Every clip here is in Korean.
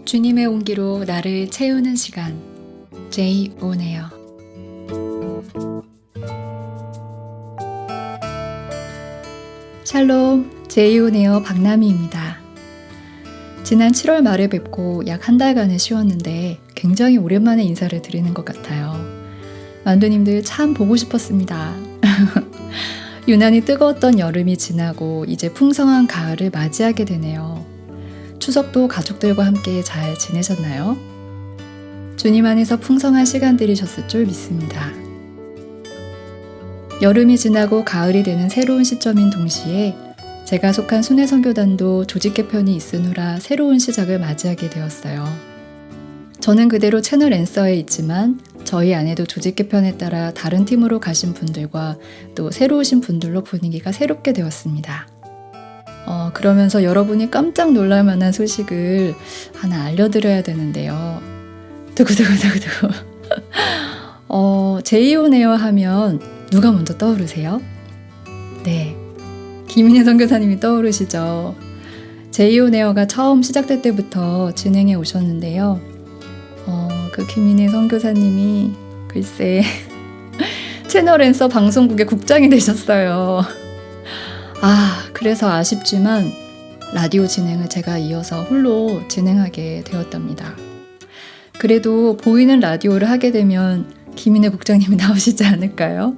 주님의 온기로 나를 채우는 시간. 제이 오네요. 샬롬, 제이 오네요 박나미입니다. 지난 7월 말에 뵙고 약 한 달간을 쉬었는데 굉장히 오랜만에 인사를 드리는 것 같아요. 만두님들 참 보고 싶었습니다. 유난히 뜨거웠던 여름이 지나고 이제 풍성한 가을을 맞이하게 되네요. 추석도 가족들과 함께 잘 지내셨나요? 주님 안에서 풍성한 시간들이셨을 줄 믿습니다. 여름이 지나고 가을이 되는 새로운 시점인 동시에 제가 속한 순회선교단도 조직 개편이 있으느라 새로운 시작을 맞이하게 되었어요. 저는 그대로 채널 앤서에 있지만 저희 안에도 조직 개편에 따라 다른 팀으로 가신 분들과 또 새로 오신 분들로 분위기가 새롭게 되었습니다. 그러면서 여러분이 깜짝 놀랄 만한 소식을 하나 알려드려야 되는데요. 두구두구두구두구. 제이오네어 하면 누가 먼저 떠오르세요? 네, 김인혜 선교사님이 떠오르시죠. 제이오네어가 처음 시작될 때부터 진행해 오셨는데요. 그 김인혜 선교사님이 글쎄 채널 앤서 방송국의 국장이 되셨어요. 그래서 아쉽지만 라디오 진행을 제가 이어서 홀로 진행하게 되었답니다. 그래도 보이는 라디오를 하게 되면 김인혜 국장님이 나오시지 않을까요?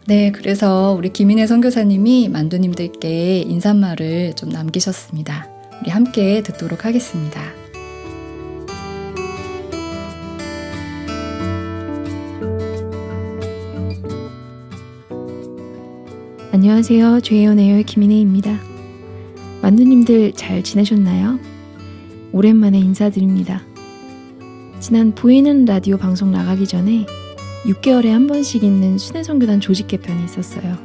네, 그래서 우리 김인혜 선교사님이 만두님들께 인사말을 좀 남기셨습니다. 우리 함께 듣도록 하겠습니다. 안녕하세요. 제이오네어의 김인혜입니다. 만두님들 잘 지내셨나요? 오랜만에 인사드립니다. 지난 보이는 라디오 방송 나가기 전에 6개월에 한 번씩 있는 순회선교단 조직 개편이 있었어요.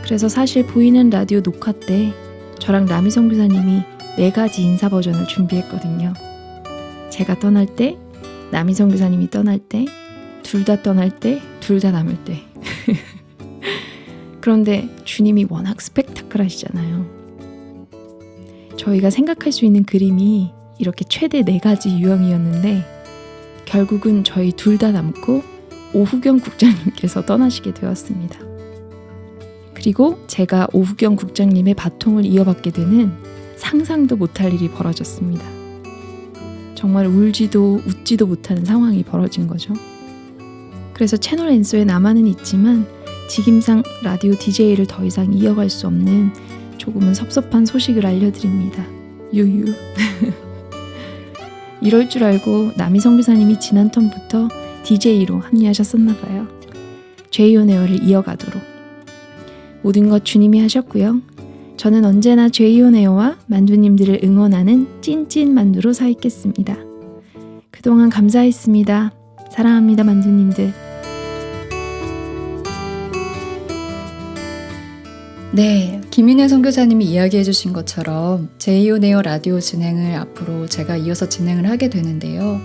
그래서 사실 보이는 라디오 녹화 때 저랑 라미 선교사님이 4가지 인사 버전을 준비했거든요. 제가 떠날 때, 라미 선교사님이 떠날 때, 둘 다 떠날 때, 둘 다 남을 때. 그런데 주님이 워낙 스펙타클하시잖아요. 저희가 생각할 수 있는 그림이 이렇게 최대 4가지 유형이었는데 결국은 저희 둘 다 남고 오후경 국장님께서 떠나시게 되었습니다. 그리고 제가 오후경 국장님의 바통을 이어받게 되는 상상도 못할 일이 벌어졌습니다. 정말 울지도 웃지도 못하는 상황이 벌어진 거죠. 그래서 채널 앤서에 남아는 있지만 직임상 라디오 DJ를 더 이상 이어갈 수 없는 조금은 섭섭한 소식을 알려드립니다. 유유. 이럴 줄 알고 나미 선교사님이 지난 턴부터 DJ로 합류하셨었나봐요. 제이오네어를 이어가도록. 모든 것 주님이 하셨고요. 저는 언제나 제이오네어와 만두님들을 응원하는 찐찐 만두로 서 있겠습니다. 그동안 감사했습니다. 사랑합니다, 만두님들. 네, 김인혜 선교사님이 이야기해 주신 것처럼 제이오네어 라디오 진행을 앞으로 제가 이어서 진행을 하게 되는데요.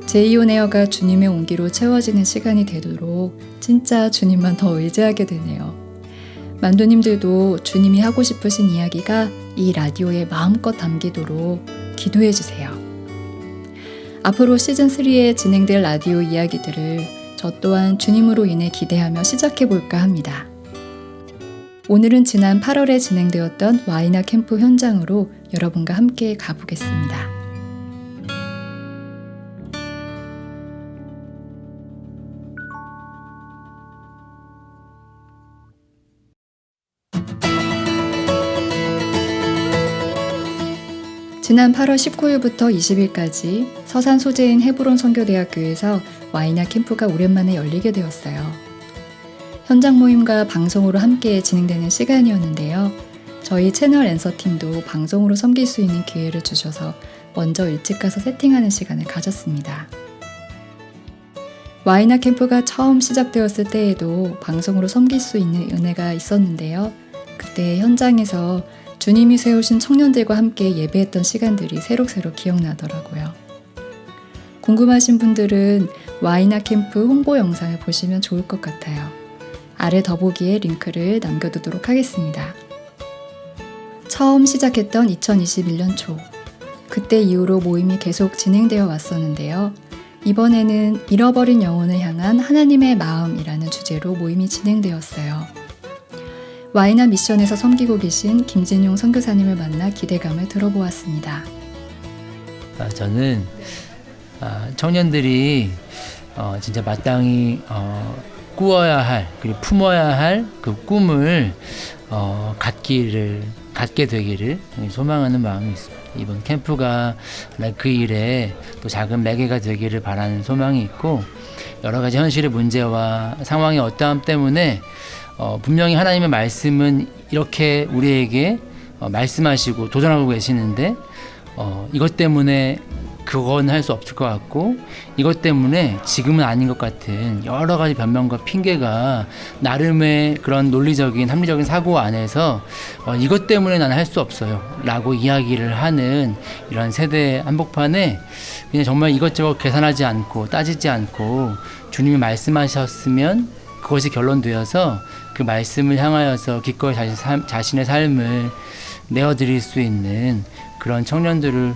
제이오네어가 주님의 온기로 채워지는 시간이 되도록 진짜 주님만 더 의지하게 되네요. 만두님들도 주님이 하고 싶으신 이야기가 이 라디오에 마음껏 담기도록 기도해 주세요. 앞으로 시즌3에 진행될 라디오 이야기들을 저 또한 주님으로 인해 기대하며 시작해 볼까 합니다. 오늘은 지난 8월에 진행되었던 와이나 캠프 현장으로 여러분과 함께 가보겠습니다. 지난 8월 19일부터 20일까지 서산 소재인 헤브론 선교대학교에서 와이나 캠프가 오랜만에 열리게 되었어요. 현장 모임과 방송으로 함께 진행되는 시간이었는데요. 저희 채널 앤서 팀도 방송으로 섬길 수 있는 기회를 주셔서 먼저 일찍 가서 세팅하는 시간을 가졌습니다. 와이나 캠프가 처음 시작되었을 때에도 방송으로 섬길 수 있는 은혜가 있었는데요. 그때 현장에서 주님이 세우신 청년들과 함께 예배했던 시간들이 새록새록 기억나더라고요. 궁금하신 분들은 와이나 캠프 홍보 영상을 보시면 좋을 것 같아요. 아래 더보기에 링크를 남겨두도록 하겠습니다. 처음 시작했던 2021년 초, 그때 이후로 모임이 계속 진행되어 왔었는데요. 이번에는 잃어버린 영혼을 향한 하나님의 마음이라는 주제로 모임이 진행되었어요. 와이나 미션에서 섬기고 계신 김진용 선교사님을 만나 기대감을 들어보았습니다. 저는 청년들이 진짜 마땅히 꾸어야 할 그리고 품어야 할 그 꿈을 갖게 되기를 소망하는 마음이 있습니다. 이번 캠프가 그 일에 또 작은 매개가 되기를 바라는 소망이 있고, 여러 가지 현실의 문제와 상황의 어떠함 때문에 분명히 하나님의 말씀은 이렇게 우리에게 말씀하시고 도전하고 계시는데 이것 때문에 그건 할 수 없을 것 같고, 이것 때문에 지금은 아닌 것 같은 여러 가지 변명과 핑계가 나름의 그런 논리적인 합리적인 사고 안에서 이것 때문에 나는 할 수 없어요 라고 이야기를 하는 이런 세대 한복판에 그냥 정말 이것저것 계산하지 않고 따지지 않고 주님이 말씀하셨으면 그것이 결론되어서 그 말씀을 향하여서 기꺼이 자신의 삶을 내어드릴 수 있는 그런 청년들을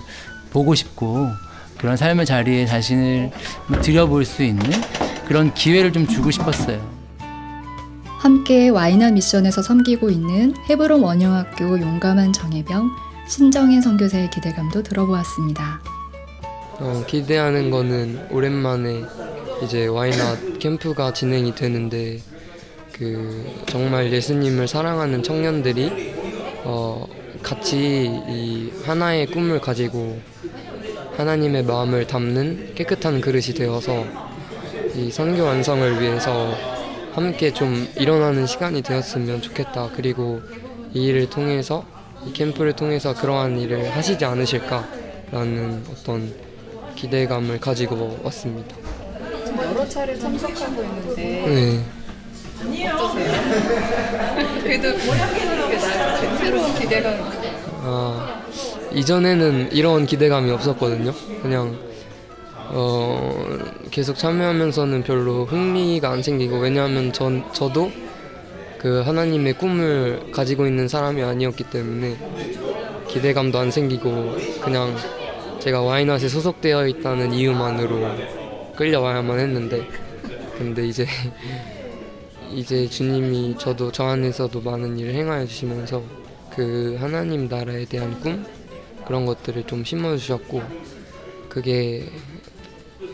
보고 싶고, 그런 삶의 자리에 자신을 들여볼 수 있는 그런 기회를 좀 주고 싶었어요. 함께 와이나 미션에서 섬기고 있는 헤브론 원영학교 용감한 정예병 신정인 선교사의 기대감도 들어보았습니다. 기대하는 거는 오랜만에 이제 와이나 캠프가 진행이 되는데, 정말 예수님을 사랑하는 청년들이 같이 이 하나의 꿈을 가지고 하나님의 마음을 담는 깨끗한 그릇이 되어서 이 선교 완성을 위해서 함께 좀 일어나는 시간이 되었으면 좋겠다. 그리고 이 일을 통해서, 이 캠프를 통해서 그러한 일을 하시지 않으실까라는 어떤 기대감을 가지고 왔습니다. 여러 차례 참석하고 있는데 네. 어떠세요? 그래도 새로운 기대감. 이전에는 이런 기대감이 없었거든요. 그냥 계속 참여하면서는 별로 흥미가 안 생기고, 왜냐하면 저도 그 하나님의 꿈을 가지고 있는 사람이 아니었기 때문에 기대감도 안 생기고, 그냥 제가 와이낫에 소속되어 있다는 이유만으로 끌려와야만 했는데, 근데 이제 주님이 저 안에서도 많은 일을 행하여 주시면서 그 하나님 나라에 대한 꿈, 그런 것들을 좀 심어주셨고, 그게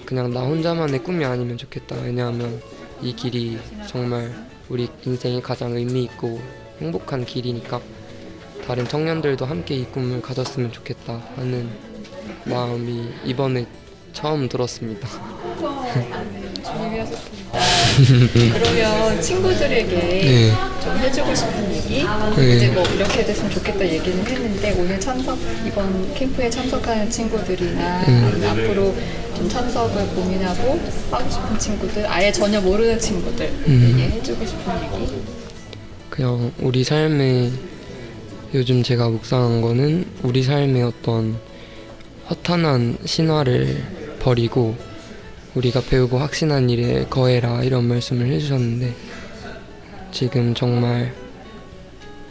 그냥 나 혼자만의 꿈이 아니면 좋겠다. 왜냐하면 이 길이 정말 우리 인생에 가장 의미 있고 행복한 길이니까 다른 청년들도 함께 이 꿈을 가졌으면 좋겠다 하는 마음이 이번에 처음 들었습니다. 주님이 하셨습니다. 그러면 친구들에게 네. 좀 해주고 싶은 얘기? 네. 이제 뭐 이렇게 됐으면 좋겠다 얘기는 했는데, 오늘 이번 캠프에 참석하는 친구들이나 아니면 앞으로 좀 참석을 고민하고 하고 싶은 친구들, 아예 전혀 모르는 친구들에게 해주고 싶은 얘기? 그냥 우리 삶에, 요즘 제가 묵상한 거는 우리 삶의 어떤 허탄한 신화를 버리고 우리가 배우고 확신한 일에 거해라, 이런 말씀을 해주셨는데, 지금 정말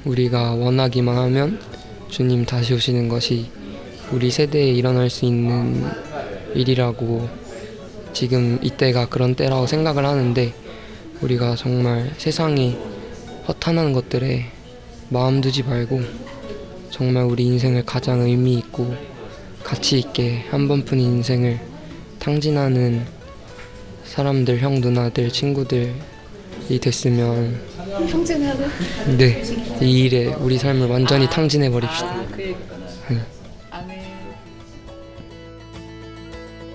우리가 원하기만 하면 주님 다시 오시는 것이 우리 세대에 일어날 수 있는 일이라고, 지금 이때가 그런 때라고 생각을 하는데, 우리가 정말 세상에 허탄한 것들에 마음 두지 말고 정말 우리 인생을 가장 의미 있고 가치 있게 한 번뿐인 인생을 탕진하는 사람들, 형, 누나들, 친구들이 됐으면. 탕진하는? 네, 이 일에 우리 삶을 완전히 탕진해 버립시다. 그 얘기구나. 네. 아멘.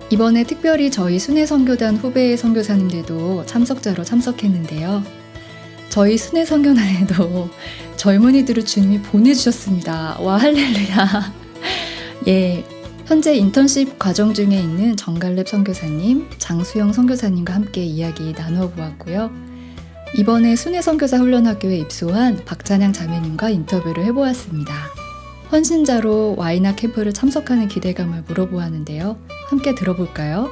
이번에 특별히 저희 순회 선교단 후배 선교사님들도 참석했는데요. 저희 순회 선교단에도 젊은이들을 주님이 보내주셨습니다. 와, 할렐루야. 예, 현재 인턴십 과정 중에 있는 정갈렙 선교사님, 장수영 선교사님과 함께 이야기 나누어 보았고요. 이번에 순회 선교사 훈련학교에 입소한 박찬양 자매님과 인터뷰를 해보았습니다. 헌신자로 와이나 캠프를 참석하는 기대감을 물어보았는데요. 함께 들어볼까요?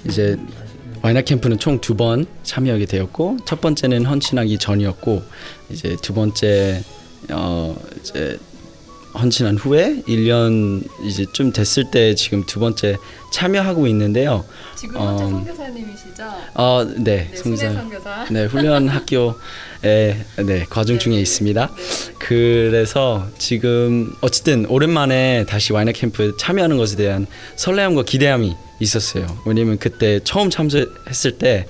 이제 와이나 캠프는 총 2번 참여하게 되었고, 첫 번째는 헌신하기 전이었고, 이제 두 번째 이제 헌신한 후에 1년 이제 좀 됐을 때 지금 두 번째 참여하고 있는데요. 지금 현재 선교사님이시죠? 네, 선교사. 네, 훈련 학교에 네, 과정 중에 있습니다. 그래서 지금 어쨌든 오랜만에 다시 와이너 캠프에 참여하는 것에 대한 설레함과 기대함이 있었어요. 왜냐면 그때 처음 참석했을 때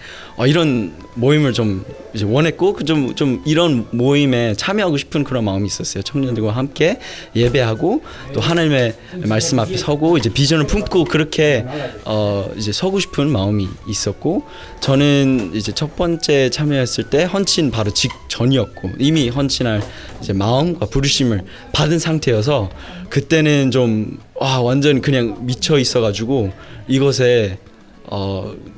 이런 모임을 좀 이제 원했고 좀 이런 모임에 참여하고 싶은 그런 마음이 있었어요. 청년들과 함께 예배하고 또 하나님의 말씀 앞에 서고 이제 비전을 품고 그렇게 이제 서고 싶은 마음이 있었고, 저는 이제 첫 번째 참여했을 때 헌신 바로 직전이었고 이미 헌신할 이제 마음과 부르심을 받은 상태여서 그때는 좀 완전 그냥 미쳐 있어가지고 이것에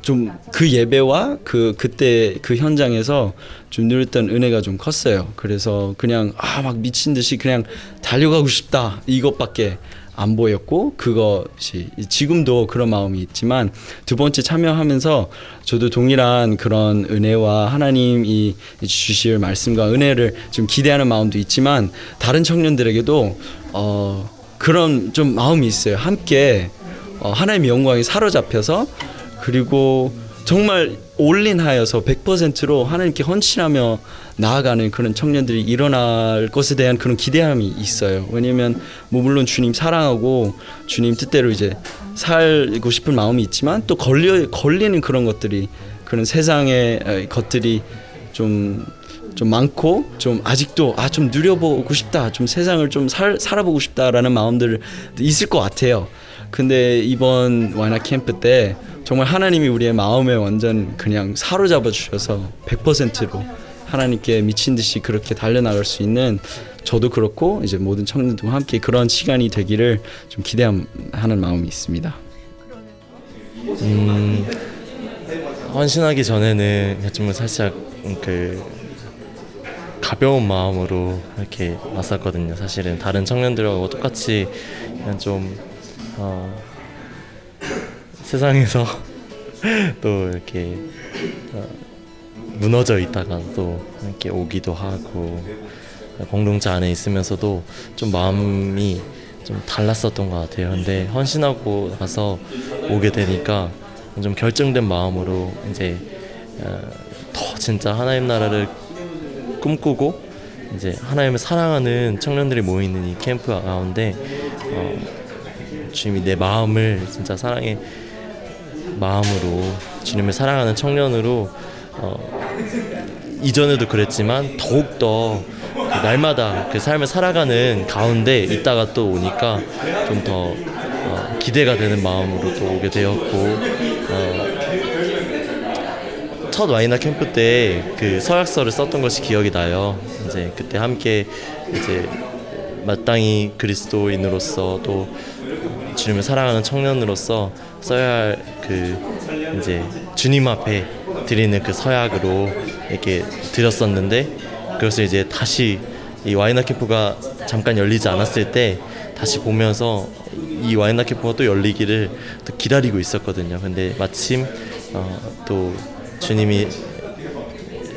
좀 그 예배와 그때 그 현장에서 좀 누렸던 은혜가 좀 컸어요. 그래서 그냥 막 미친 듯이 그냥 달려가고 싶다 이것밖에 안 보였고, 그것이 지금도 그런 마음이 있지만 두 번째 참여하면서 저도 동일한 그런 은혜와 하나님이 주실 말씀과 은혜를 좀 기대하는 마음도 있지만 다른 청년들에게도 그런 좀 마음이 있어요. 함께 하나님의 영광에 사로잡혀서 그리고 정말 올인하여서 100%로 하나님께 헌신하며 나아가는 그런 청년들이 일어날 것에 대한 그런 기대함이 있어요. 왜냐하면 물론 주님 사랑하고 주님 뜻대로 이제 살고 싶은 마음이 있지만 또 걸리는 그런 것들이, 그런 세상의 것들이 좀 많고 좀 아직도 좀 누려보고 싶다, 좀 세상을 좀 살아보고 싶다라는 마음들 있을 것 같아요. 근데 이번 와이너 캠프 때 정말 하나님이 우리의 마음에 완전 그냥 사로잡아 주셔서 100%로 하나님께 미친 듯이 그렇게 달려나갈 수 있는, 저도 그렇고 이제 모든 청년들과 함께 그런 시간이 되기를 좀 기대하는 마음이 있습니다. 헌신하기 전에는 좀 살짝 가벼운 마음으로 이렇게 왔었거든요. 사실은 다른 청년들하고 똑같이 그냥 좀 세상에서 또 이렇게 무너져 있다가 또 이렇게 오기도 하고 공동체 안에 있으면서도 좀 마음이 좀 달랐었던 것 같아요. 근데 헌신하고 나서 오게 되니까 좀 결정된 마음으로 이제 더 진짜 하나님 나라를 꿈꾸고 이제 하나님을 사랑하는 청년들이 모이는 이 캠프 가운데 주님이 내 마음을 진짜 사랑의 마음으로 주님을 사랑하는 청년으로 이전에도 그랬지만 더욱더 날마다 그 삶을 살아가는 가운데 있다가 또 오니까 좀 더 기대가 되는 마음으로 또 오게 되었고, 첫 와이너 캠프 때 그 서약서를 썼던 것이 기억이 나요. 이제 그때 함께 이제 마땅히 그리스도인으로서 또 주님을 사랑하는 청년으로서 써야 할 이제 주님 앞에 드리는 그 서약으로 이렇게 드렸었는데, 그것을 이제 다시 이 와이너 캠프가 잠깐 열리지 않았을 때 다시 보면서 이 와이너 캠프가 또 열리기를 또 기다리고 있었거든요. 근데 마침 또 주님이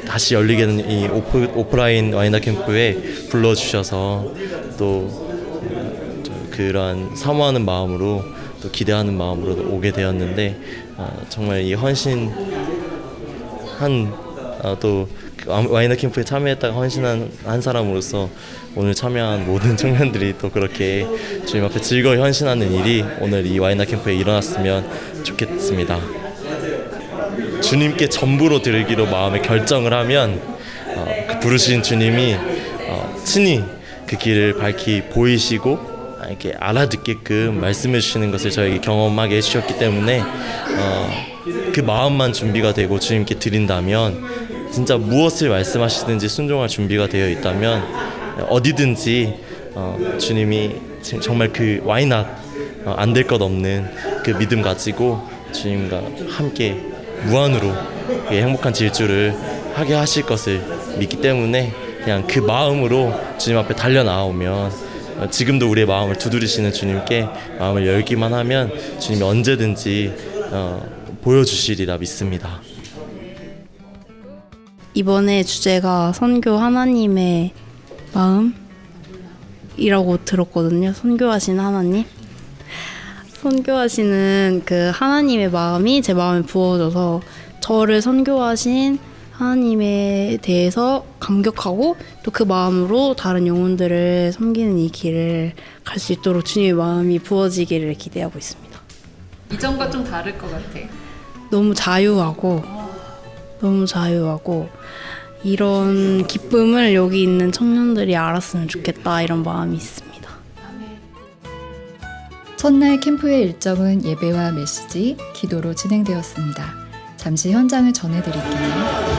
다시 열리게 된 이 오프라인 와이너 캠프에 불러주셔서 또 그런 사모하는 마음으로 또 기대하는 마음으로 오게 되었는데, 정말 이 헌신한 또 와이너 캠프에 참여했다가 헌신한 한 사람으로서 오늘 참여한 모든 청년들이 또 그렇게 주님 앞에 즐거이 헌신하는 일이 오늘 이 와이너 캠프에 일어났으면 좋겠습니다. 주님께 전부로 드리기로 마음의 결정을 하면 그 부르신 주님이 친히 그 길을 밝히 보이시고 이렇게 알아듣게끔 말씀해 주시는 것을 저에게 경험하게 해주셨기 때문에 그 마음만 준비가 되고 주님께 드린다면, 진짜 무엇을 말씀하시든지 순종할 준비가 되어 있다면 어디든지 주님이 정말 그 why not 안 될 것 없는 그 믿음 가지고 주님과 함께 무한으로 행복한 질주를 하게 하실 것을 믿기 때문에 그냥 그 마음으로 주님 앞에 달려 나오면, 지금도 우리의 마음을 두드리시는 주님께 마음을 열기만 하면 주님이 언제든지 보여주시리라 믿습니다. 이번에 주제가 선교 하나님의 마음, 이라고 들었거든요. 선교하신 하나님. 선교하시는 그 하나님의 마음이 제 마음에 부어져서 저를 선교하신 하나님에 대해서 감격하고 또 그 마음으로 다른 영혼들을 섬기는 이 길을 갈 수 있도록 주님의 마음이 부어지기를 기대하고 있습니다. 이전과 좀 다를 것 같아. 너무 자유하고 이런 기쁨을 여기 있는 청년들이 알았으면 좋겠다 이런 마음이 있습니다. 첫날 캠프의 일정은 예배와 메시지, 기도로 진행되었습니다. 잠시 현장을 전해드릴게요.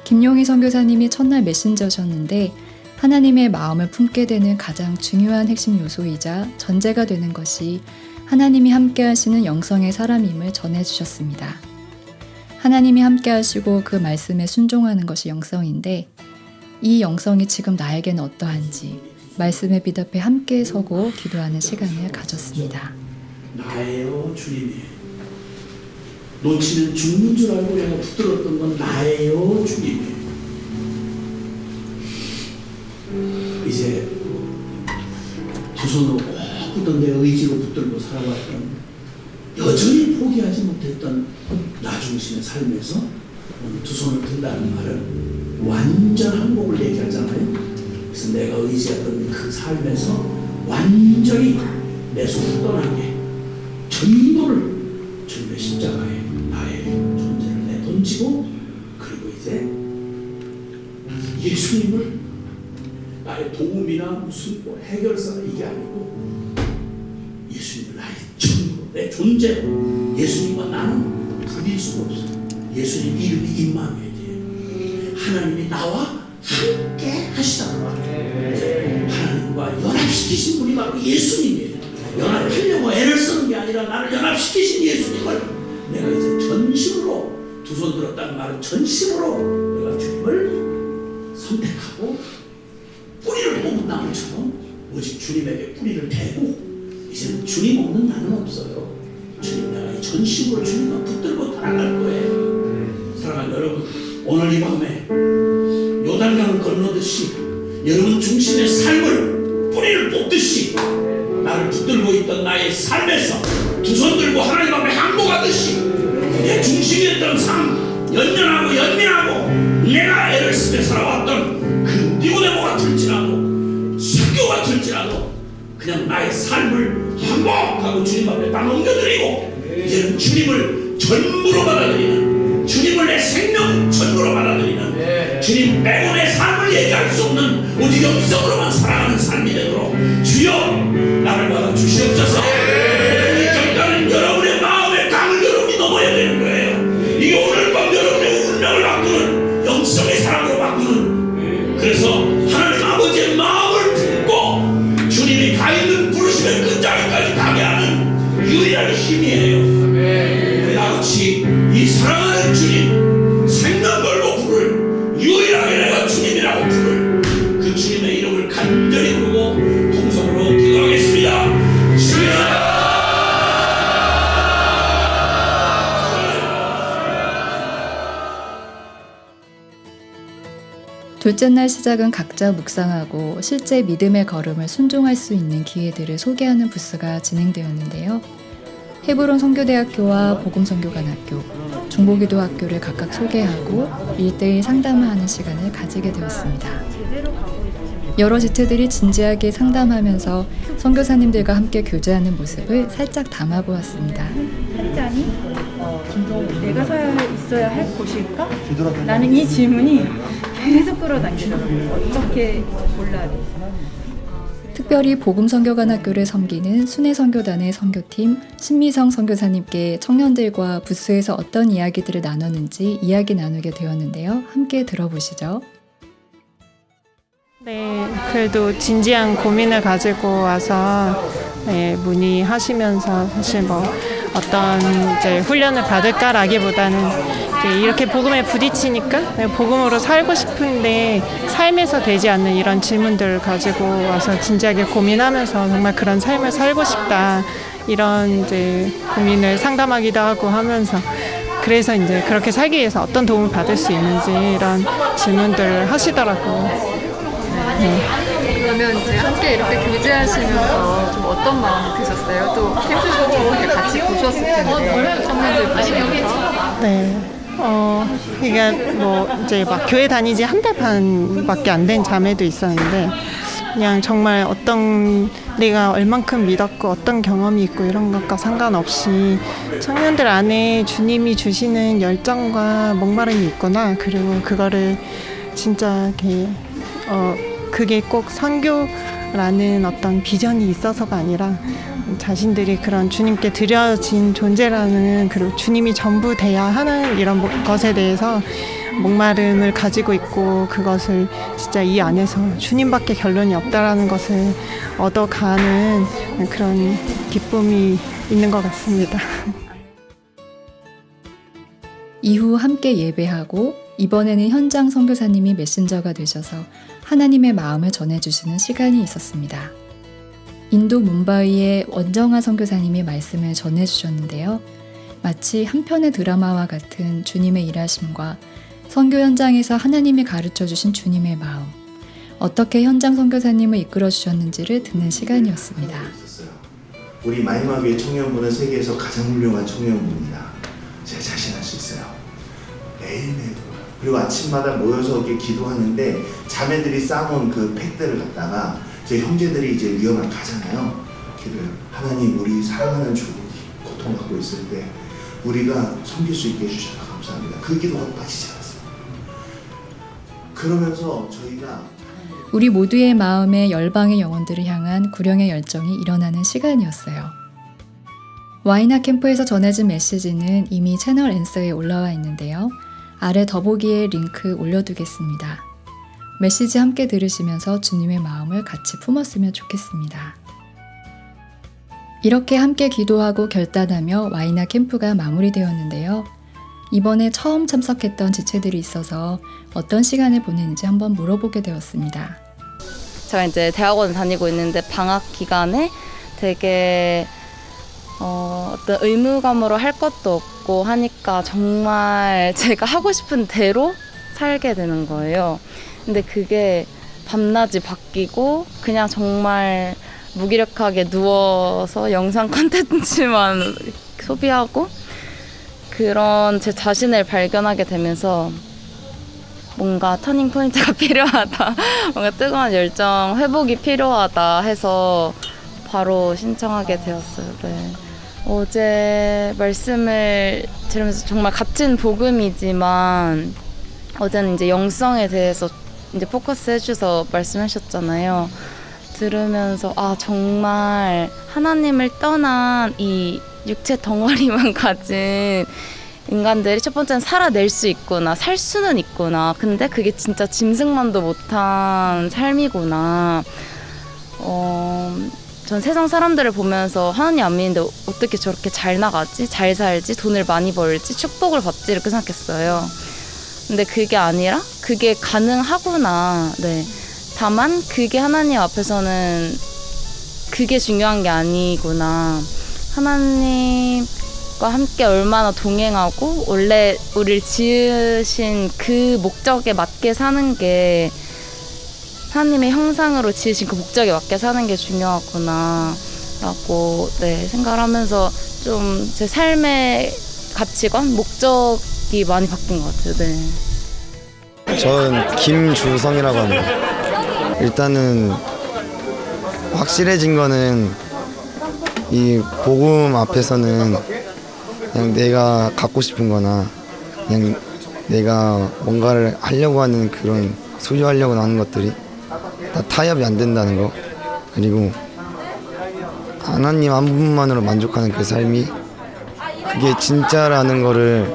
김용희 선교사님이 첫날 메신저셨는데 하나님의 마음을 품게 되는 가장 중요한 핵심 요소이자 전제가 되는 것이 하나님이 함께 하시는 영성의 사람임을 전해주셨습니다. 하나님이 함께 하시고 그 말씀에 순종하는 것이 영성인데 이 영성이 지금 나에게는 어떠한지 말씀에 비답해 함께 서고 기도하는 시간을 가졌습니다. 나예요 주님이에요. 놓치는 죽는 줄 알고 내가 붙들었던 건 나예요 주님이에요. 이제 두 손으로 꼭 붙던 내 의지로 붙들고 살아왔던 여전히 포기하지 못했던 나 중심의 삶에서 두 손을 든다는 말은 완전 항복을 얘기하잖아요. 그래서 내가 의지했던 그 삶에서 완전히 내 손을 떠나게 전부를 주님의 십자가에 나의 존재를 내던지고 그리고 이제 예수님을 나의 도움이나 무슨 뭐 해결사 이게 아니고 예수님을 나의 전부 내 존재로 예수님과 나는 부릴 수가 없어요. 예수님 이름이 임마누엘이에요. 하나님이 나와 함께 하시다는 말이에요. 하나님과 연합시키신 분이 바로 예수님이에요. 연합하려고 애를 쓰는 게 아니라 나를 연합시키신 예수님을 내가 이제 전심으로 두 손 들었다는 말은 전심으로 내가 주님을 선택하고 뿌리를 뽑은 나무처럼 오직 주님에게 뿌리를 대고 이제는 주님 없는 나는 없어요. 주님 내가 이 전심으로 주님과 붙들고 따라갈 거예요. 사랑하는 여러분, 오늘 이 밤에 요단강을 건너듯이 여러분 중심의 삶을 뿌리를 뽑듯이 나를 붙들고 있던 나의 삶에서 두 손 들고 하나님 앞에 항복하듯이 내 중심이었던 삶, 연연하고 연민하고 내가 애를 쓰며 살아왔던 그 니고데모 같을지라도 순교 같을지라도 그냥 나의 삶을 항복하고 주님 앞에 다 넘겨드리고 이제는 주님을 전부로 받아들이는, 주님을 내 생명 전부로 받아들이는, 주님 빼고 내 삶을 얘기할 수 없는 오직 영성으로만 살아가는 삶이 되도록 주여 나를 받아 주시옵소서. 이 결단은 여러분의 마음의 강을 여러분이 넘어야 되는 거예요. 이게 오늘 밤 여러분의 운명을 바꾸는 영성의 사랑으로 바꾸는, 그래서 하나님 아버지의 마음을 품고 주님이 가 있는 부르심의 끝자리까지 가게 하는 유일한 힘이에요. 나같이 이 사랑하는 주님, 생명 걸고 부를, 유일하게 내가 주님이라고 부를 그 주님의 이름을 간절히 부르고 통성으로 기도하겠습니다. 주여! 둘째 날 시작은 각자 묵상하고 실제 믿음의 걸음을 순종할 수 있는 기회들을 소개하는 부스가 진행되었는데요. 헤브론 선교대학교와 복음선교관학교, 중보기도학교를 각각 소개하고 1대1 상담을 하는 시간을 가지게 되었습니다. 여러 지체들이 진지하게 상담하면서 선교사님들과 함께 교제하는 모습을 살짝 담아보았습니다. 현장이 내가 있어야 할 곳일까? 나는 이 질문이 계속 끌어당기더라고요. 어떻게 골라야 돼? 특별히 복음선교관학교를 섬기는 순회선교단의 선교팀 신미성 선교사님께 청년들과 부스에서 어떤 이야기들을 나눴는지 이야기 나누게 되었는데요. 함께 들어보시죠. 네, 그래도 진지한 고민을 가지고 와서 문의하시면서 사실 뭐 어떤 이제 훈련을 받을까라기보다는 이제 이렇게 복음에 부딪히니까 내가 복음으로 살고 싶은데 삶에서 되지 않는 이런 질문들을 가지고 와서 진지하게 고민하면서 정말 그런 삶을 살고 싶다 이런 이제 고민을 상담하기도 하고 하면서 그래서 이제 그렇게 살기 위해서 어떤 도움을 받을 수 있는지 이런 질문들을 하시더라고요. 네. 그러면 이제 함께 이렇게 교제하시면서 좀 어떤 마음이 드셨어요? 또 캠프도 이렇게 같이 보셨을 텐데 청년들 보시면서. 네. 그러니까 뭐 이제 막 교회 다니지 한 달 반밖에 안 된 자매도 있었는데 그냥 정말 어떤 내가 얼만큼 믿었고 어떤 경험이 있고 이런 것과 상관없이 청년들 안에 주님이 주시는 열정과 목마름이 있구나. 그리고 그거를 진짜 이렇게 그게 꼭 선교라는 어떤 비전이 있어서가 아니라 자신들이 그런 주님께 드려진 존재라는 그리고 주님이 전부 돼야 하는 이런 것에 대해서 목마름을 가지고 있고 그것을 진짜 이 안에서 주님밖에 결론이 없다라는 것을 얻어가는 그런 기쁨이 있는 것 같습니다. 이후 함께 예배하고 이번에는 현장 선교사님이 메신저가 되셔서 하나님의 마음을 전해주시는 시간이 있었습니다. 인도 뭄바이의 원정아 선교사님이 말씀을 전해주셨는데요. 마치 한 편의 드라마와 같은 주님의 일하심과 선교 현장에서 하나님이 가르쳐주신 주님의 마음, 어떻게 현장 선교사님을 이끌어주셨는지를 듣는 시간이었습니다. 우리 마지막의 청년부는 세계에서 가장 훌륭한 청년부입니다. 제가 자신할 수 있어요. 매일매일 그리고 아침마다 모여서 이렇게 기도하는데 자매들이 쌓아놓은 그 팩들을 갖다가 제 형제들이 이제 위험을 가잖아요. 기도해요. 하나님, 우리 사랑하는 주국이 고통받고 있을 때 우리가 섬길 수 있게 해주셔서 감사합니다. 그 기도가 빠지지 않았어요. 그러면서 저희가 우리 모두의 마음에 열방의 영혼들을 향한 구령의 열정이 일어나는 시간이었어요. 와이나 캠프에서 전해진 메시지는 이미 채널 앤서에 올라와 있는데요. 아래 더보기에 링크 올려두겠습니다. 메시지 함께 들으시면서 주님의 마음을 같이 품었으면 좋겠습니다. 이렇게 함께 기도하고 결단하며 와이나 캠프가 마무리되었는데요. 이번에 처음 참석했던 지체들이 있어서 어떤 시간을 보내는지 한번 물어보게 되었습니다. 제가 이제 대학원 다니고 있는데 방학 기간에 되게 어떤 의무감으로 할 것도 없고 하니까 정말 제가 하고 싶은 대로 살게 되는 거예요. 근데 그게 밤낮이 바뀌고 그냥 정말 무기력하게 누워서 영상 콘텐츠만 소비하고 그런 제 자신을 발견하게 되면서 뭔가 터닝 포인트가 필요하다, 뭔가 뜨거운 열정 회복이 필요하다 해서 바로 신청하게 되었어요. 네. 어제 말씀을 들으면서 정말 같은 복음이지만 어제는 이제 영성에 대해서 이제 포커스 해주셔서 말씀하셨잖아요. 들으면서 정말 하나님을 떠난 이 육체 덩어리만 가진 인간들이 첫 번째는 살아낼 수 있구나, 살 수는 있구나. 근데 그게 진짜 짐승만도 못한 삶이구나. 전 세상 사람들을 보면서 하나님 안 믿는데 어떻게 저렇게 잘 나가지, 잘 살지, 돈을 많이 벌지, 축복을 받지 이렇게 생각했어요. 근데 그게 아니라 그게 가능하구나. 네. 다만 그게 하나님 앞에서는 그게 중요한 게 아니구나. 하나님과 함께 얼마나 동행하고 원래 우리를 지으신 그 목적에 맞게 사는 게 하나님의 형상으로 지으신 그 목적에 맞게 사는 게 중요하구나 라고 생각을 하면서 좀 제 삶의 가치관, 목적이 많이 바뀐 것 같아요. 네. 저는 김주성이라고 합니다. 일단은 확실해진 거는 이 복음 앞에서는 그냥 내가 갖고 싶은 거나 그냥 내가 뭔가를 하려고 하는 그런 소유하려고 하는 것들이 다 타협이 안 된다는 거, 그리고 하나님 한 분만으로 만족하는 그 삶이 그게 진짜라는 거를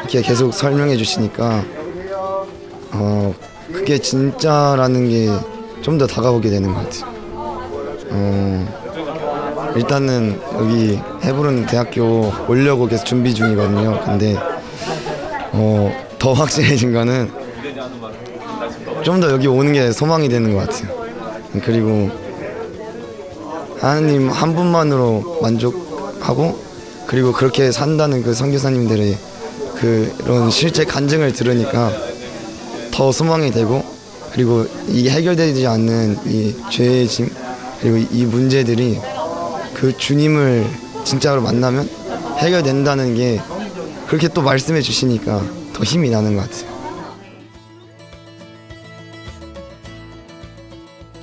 이렇게 계속 설명해 주시니까 그게 진짜라는 게 좀 더 다가오게 되는 것 같아요. 일단은 여기 헤브론 대학교 오려고 계속 준비 중이거든요. 근데 더 확실해진 거는 좀 더 여기 오는 게 소망이 되는 것 같아요. 그리고 하나님 한 분만으로 만족하고 그리고 그렇게 산다는 그 선교사님들의 그런 실제 간증을 들으니까 더 소망이 되고 그리고 이 해결되지 않는 이 죄의 짐 그리고 이 문제들이 그 주님을 진짜로 만나면 해결된다는 게 그렇게 또 말씀해 주시니까 더 힘이 나는 것 같아요.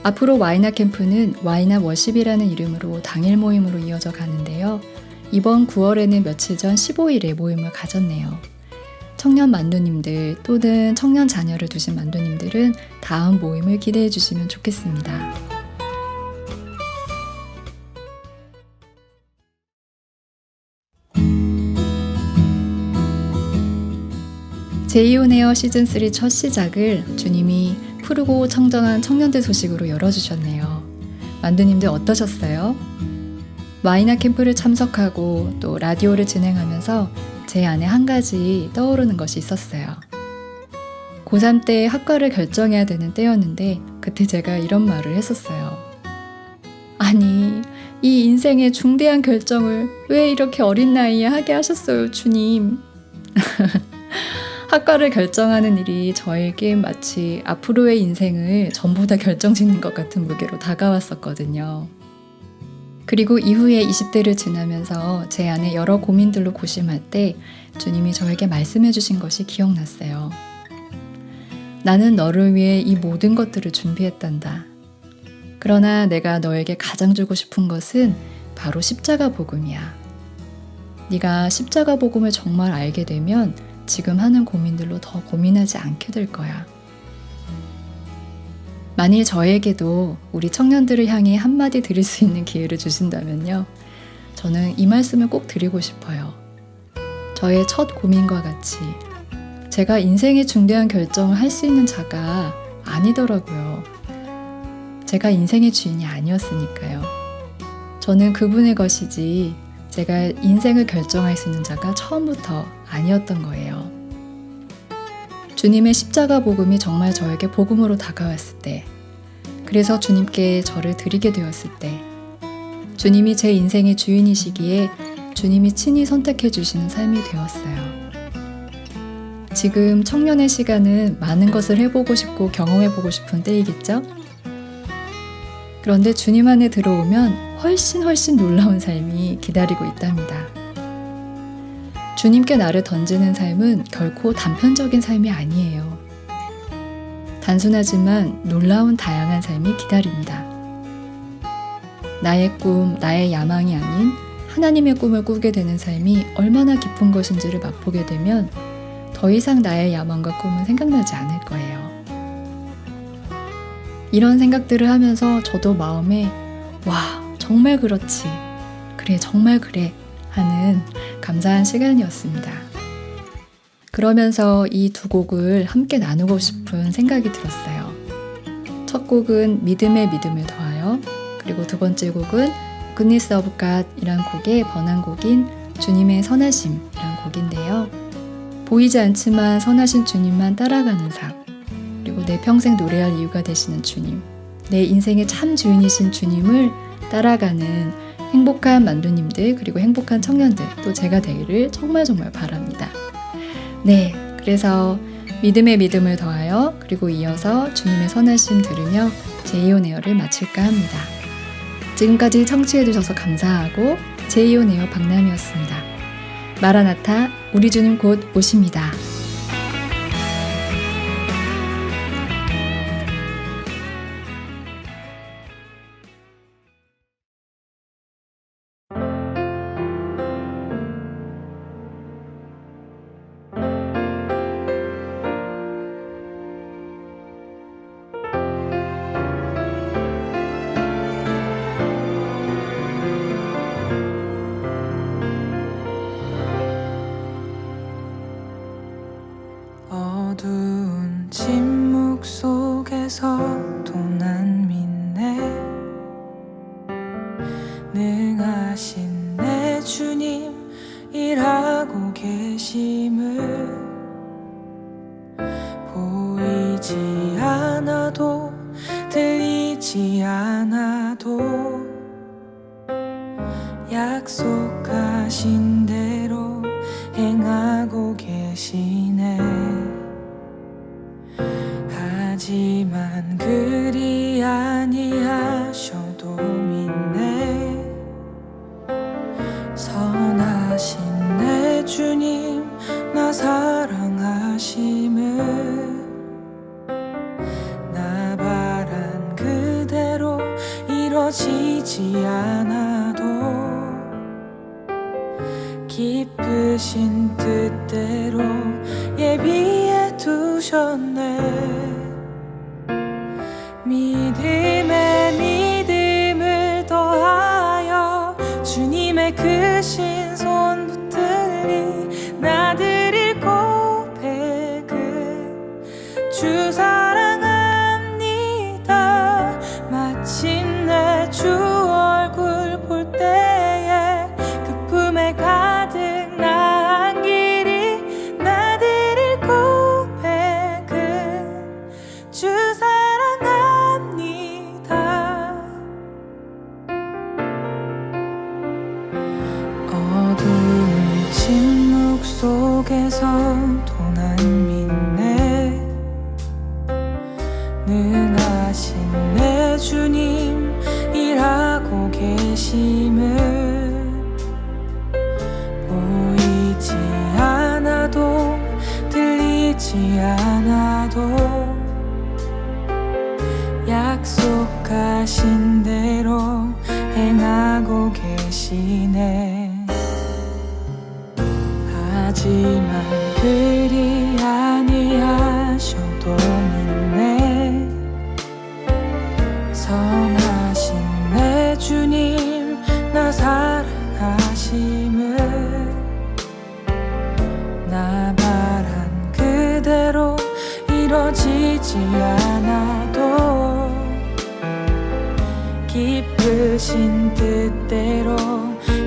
앞으로 와이나 캠프는 와이나 워십이라는 이름으로 당일 모임으로 이어져 가는데요. 이번 9월에는 며칠 전 15일에 모임을 가졌네요. 청년 만두님들 또는 청년 자녀를 두신 만두님들은 다음 모임을 기대해 주시면 좋겠습니다. 제이온에어 시즌3 첫 시작을 주님이 푸르고 청정한 청년들 소식으로 열어주셨네요. 만두님들 어떠셨어요? 와이나 캠프를 참석하고 또 라디오를 진행하면서 제 안에 한 가지 떠오르는 것이 있었어요. 고3 때 학과를 결정해야 되는 때였는데 그때 제가 이런 말을 했었어요. 아니, 이 인생의 중대한 결정을 왜 이렇게 어린 나이에 하게 하셨어요, 주님? 학과를 결정하는 일이 저에게 마치 앞으로의 인생을 전부 다 결정짓는 것 같은 무게로 다가왔었거든요. 그리고 이후에 20대를 지나면서 제 안에 여러 고민들로 고심할 때 주님이 저에게 말씀해 주신 것이 기억났어요. 나는 너를 위해 이 모든 것들을 준비했단다. 그러나 내가 너에게 가장 주고 싶은 것은 바로 십자가 복음이야. 네가 십자가 복음을 정말 알게 되면 지금 하는 고민들로 더 고민하지 않게 될 거야. 만일 저에게도 우리 청년들을 향해 한마디 드릴 수 있는 기회를 주신다면요. 저는 이 말씀을 꼭 드리고 싶어요. 저의 첫 고민과 같이 제가 인생의 중대한 결정을 할 수 있는 자가 아니더라고요. 제가 인생의 주인이 아니었으니까요. 저는 그분의 것이지 제가 인생을 결정할 수 있는 자가 처음부터 아니었던 거예요. 주님의 십자가 복음이 정말 저에게 복음으로 다가왔을 때, 그래서 주님께 저를 드리게 되었을 때, 주님이 제 인생의 주인이시기에 주님이 친히 선택해 주시는 삶이 되었어요. 지금 청년의 시간은 많은 것을 해보고 싶고 경험해보고 싶은 때이겠죠? 그런데 주님 안에 들어오면 훨씬 놀라운 삶이 기다리고 있답니다. 주님께 나를 던지는 삶은 결코 단편적인 삶이 아니에요. 단순하지만 놀라운 다양한 삶이 기다립니다. 나의 꿈, 나의 야망이 아닌 하나님의 꿈을 꾸게 되는 삶이 얼마나 깊은 것인지를 맛보게 되면 더 이상 나의 야망과 꿈은 생각나지 않을 거예요. 이런 생각들을 하면서 저도 마음에 와, 정말 그렇지. 그래, 정말 그래. 하는 감사한 시간이었습니다. 그러면서 이 두 곡을 함께 나누고 싶은 생각이 들었어요. 첫 곡은 믿음에 믿음을 더하여, 그리고 두 번째 곡은 Goodness of God 이란 곡의 번안곡인 주님의 선하심 이란 곡인데요. 보이지 않지만 선하신 주님만 따라가는 삶, 그리고 내 평생 노래할 이유가 되시는 주님, 내 인생의 참 주인이신 주님을 따라가는 행복한 만두님들 그리고 행복한 청년들 또 제가 되기를 정말 바랍니다. 네, 그래서 믿음에 믿음을 더하여 그리고 이어서 주님의 선하심 들으며 제이온에어를 마칠까 합니다. 지금까지 청취해 주셔서 감사하고 제이온에어 박남이었습니다. 마라나타 우리 주님 곧 오십니다. 능하신 내 주님 일하고 계심을 보이지 않아도 들리지 않아도 약속하신 대로 행하고 계시네. 하지만 그리 아니하셔도 믿네. 선하신 내 주님 나 사랑하심을 나 바란 그대로 이뤄지지 않아도 기쁘신 뜻대로 예비해 두셨네. 믿음에 믿음을 더하여 주님의 크신 손 붙들리 나드릴 고백은 주 사랑합니다. 마침내 주 얼굴 볼 때에 그 품에 가득 나은 길이 나드릴 고백은 주 사랑합니다. 어두운 침묵 속에서도 난 믿네. 능하신 내 주님 일하고 계심을 보이지 않아도 들리지 않아도 약속하신 대로 행하고 계시네. 하지만 그리 아니하셔도 믿네. 선하신 내 주님 나 사랑하심을 나 바란 그대로 이뤄지지 않아도 기쁘신 뜻대로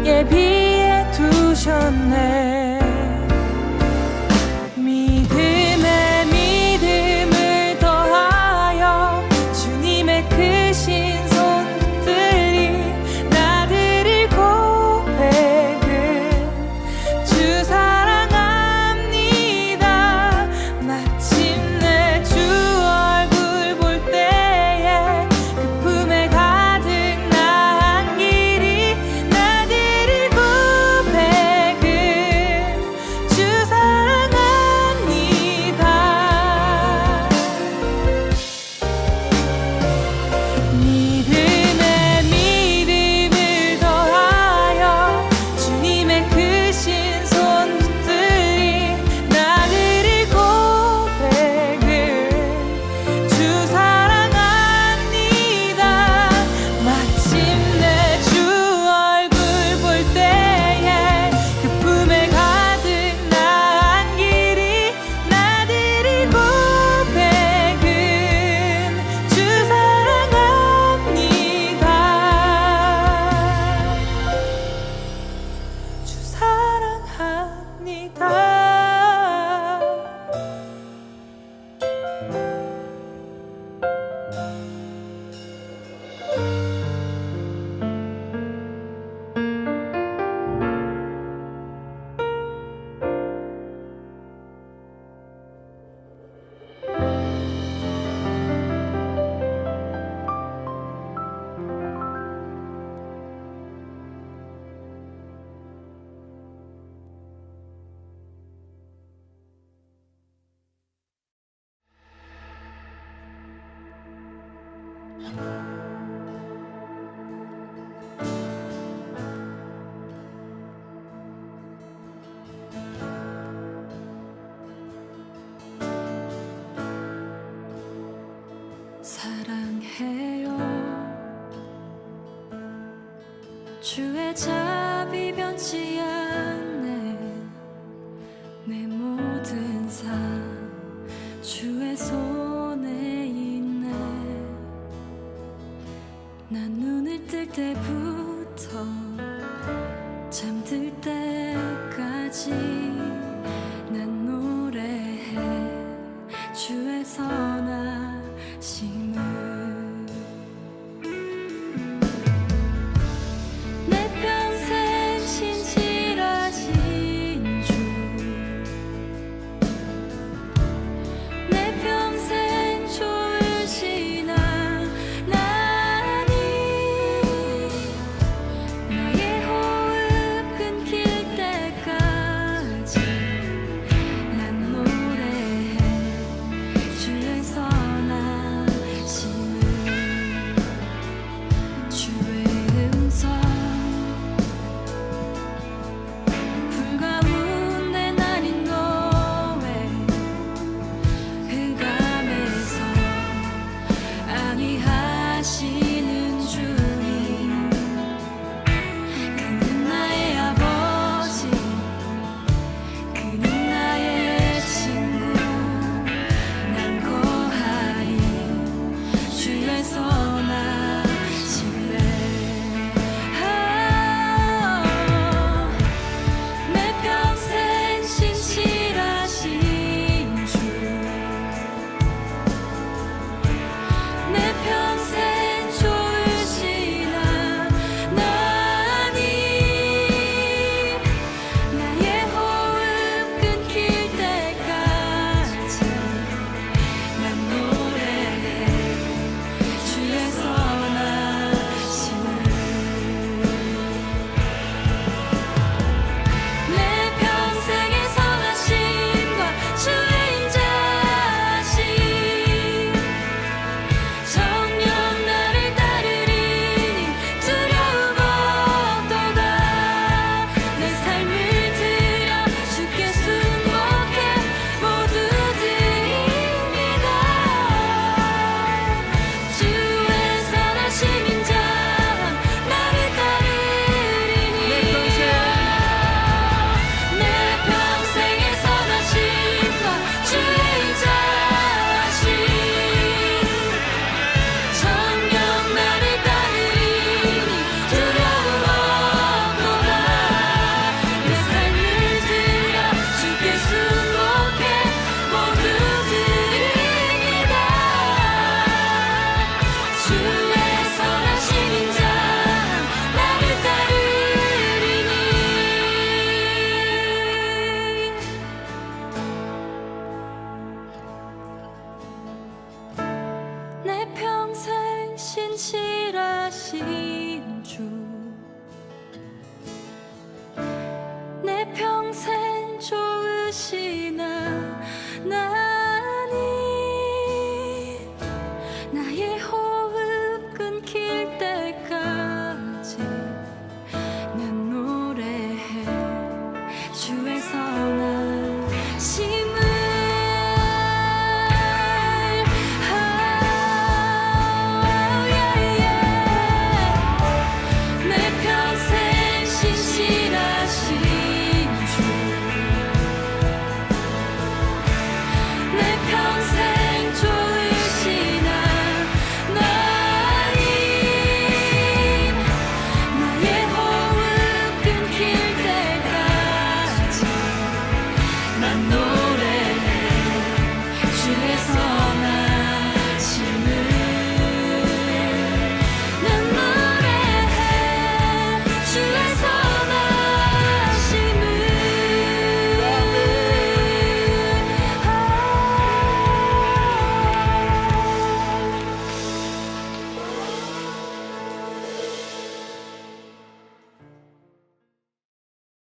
예비해 두셨네. 믿음에 믿음을 더하여 주님의 크신 손 붙들리 나드릴 고백은 주 사랑합니다. 마침내 주 얼굴 볼 때에 그 품에 가득 나은 길이 나드릴 고백은 주 사랑합니다. 믿음에 믿음을 더하여 주님의 크신 손 붙들리 나드릴 고백은 주 사랑합니다. 마침내 주 얼굴 볼 때에 그 품에 가득 나은 길이 나드릴 고백은 주 사랑합니다. 주 사랑합니다. 사랑해요. 주의 자비 변치 않네. 내 모든 삶 주의 손에 있네. 난 눈을 뜰 때부터 잠들 때까지 난 노래해 주의 선하심을. 내 평생 신실하신 주, 내 평생 좋으시나 나니, 나의 호흡 끊길 때까지 난 노래해 주의 선하심을. 주의 음성 불 가운데 나린 너의 흑암에서 안위하시는 주님, 그는 나의 아버지, 그는 나의 친구. 난 거하리 주의 선하심에. 내 평생 신실하신 주, 내 평생 좋으시나 나니, 나의 호흡 끊길 때까지 난 노래해 주의 선하심을. 내 평생의 선하심과 주의 인자하심, 정녕 나를 따르리니 두려움 없도다. 내 삶을 들여 주께 순복해 모두 드립니다. 주의 선하심 인자함 나를 따르리니, 내 평생의 선하심과 주의 인자하심, 정녕 나를 따르리니 두려움 없도다. 내 삶을 들여 주께 순복해 모두 드립니다. 주의 선하심 인자함 나를 따르리니, 내 평생 신실하신 주, 내 평생 좋으시나 나